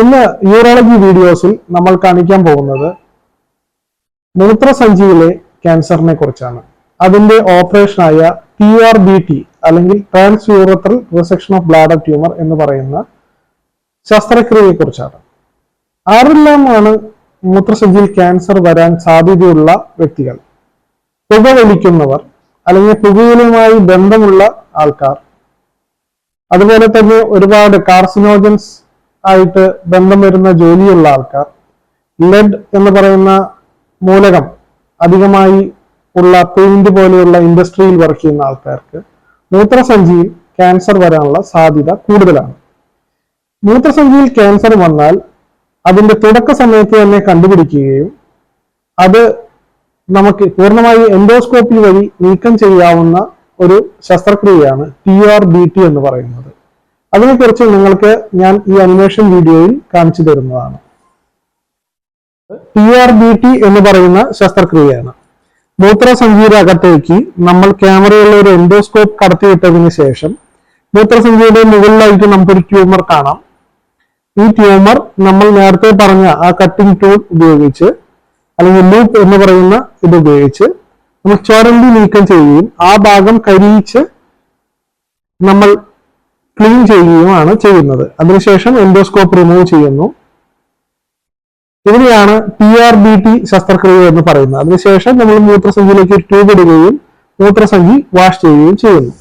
ഇന്ന് യൂറോളജി വീഡിയോസിൽ നമ്മൾ കാണിക്കാൻ പോകുന്നത് മൂത്രസഞ്ചിയിലെ ക്യാൻസറിനെ കുറിച്ചാണ്. അതിന്റെ ഓപ്പറേഷനായ TURBT അല്ലെങ്കിൽ transurethral resection of bladder tumour എന്ന് പറയുന്ന ശസ്ത്രക്രിയയെ കുറിച്ചാണ്. ആരെല്ലാമാണ് മൂത്രസഞ്ചിയിൽ ക്യാൻസർ വരാൻ സാധ്യതയുള്ള വ്യക്തികൾ? പുകവലിക്കുന്നവർ, അല്ലെങ്കിൽ പുകയിലുമായി ബന്ധമുള്ള ആൾക്കാർ, അതുപോലെ തന്നെ ഒരുപാട് കാർസിനോജൻസ് ആയിട്ട് ബന്ധം വരുന്ന ജോലിയുള്ള ആൾക്കാർ, ലെഡ് എന്ന് പറയുന്ന മൂലകം അധികമായി ഉള്ള പെയിന്റ് പോലെയുള്ള ഇൻഡസ്ട്രിയിൽ വർക്ക് ചെയ്യുന്ന ആൾക്കാർക്ക് മൂത്രസഞ്ചിയിൽ ക്യാൻസർ വരാനുള്ള സാധ്യത കൂടുതലാണ്. മൂത്രസഞ്ചിയിൽ ക്യാൻസർ വന്നാൽ അതിന്റെ തുടക്ക സമയത്ത് തന്നെ കണ്ടുപിടിക്കുകയും അത് നമുക്ക് പൂർണ്ണമായി എൻഡോസ്കോപ്പി വഴി നീക്കം ചെയ്യാവുന്ന ഒരു ശസ്ത്രക്രിയയാണ് TURBT എന്ന് പറയുന്നത്. അതിനെക്കുറിച്ച് നിങ്ങൾക്ക് ഞാൻ ഈ അനിമേഷൻ വീഡിയോയിൽ കാണിച്ചു തരുന്നതാണ്. TURBT എന്ന് പറയുന്ന ശസ്ത്രക്രിയയാണ്. മൂത്രസഞ്ചിയുടെ അകത്തേക്ക് നമ്മൾ ക്യാമറയുള്ള ഒരു എൻഡോസ്കോപ്പ് കടത്തിവിട്ടതിന് ശേഷം മൂത്രസഞ്ചിയുടെ മുകളിലായിട്ട് നമുക്കൊരു ട്യൂമർ കാണാം. ഈ ട്യൂമർ നമ്മൾ നേരത്തെ പറഞ്ഞ ആ കട്ടിംഗ് ടൂൾ ഉപയോഗിച്ച്, അല്ലെങ്കിൽ ലൂപ്പ് എന്ന് പറയുന്ന ഇത് ഉപയോഗിച്ച് നമ്മൾ ചുരണ്ടി നീക്കം ചെയ്യുകയും ആ ഭാഗം കരിയിച്ച് നമ്മൾ ക്ലീൻ ചെയ്യുകയുമാണ് ചെയ്യുന്നത്. അതിനുശേഷം എൻഡോസ്കോപ്പ് റിമൂവ് ചെയ്യുന്നു. ഇതിനെയാണ് TURBT ശസ്ത്രക്രിയ എന്ന് പറയുന്നത്. അതിനുശേഷം നമ്മൾ മൂത്രസഞ്ചിയിലേക്ക് ഒരു ട്യൂബ് ഇടുകയും മൂത്രസഞ്ചി വാഷ് ചെയ്യുകയും ചെയ്യുന്നു.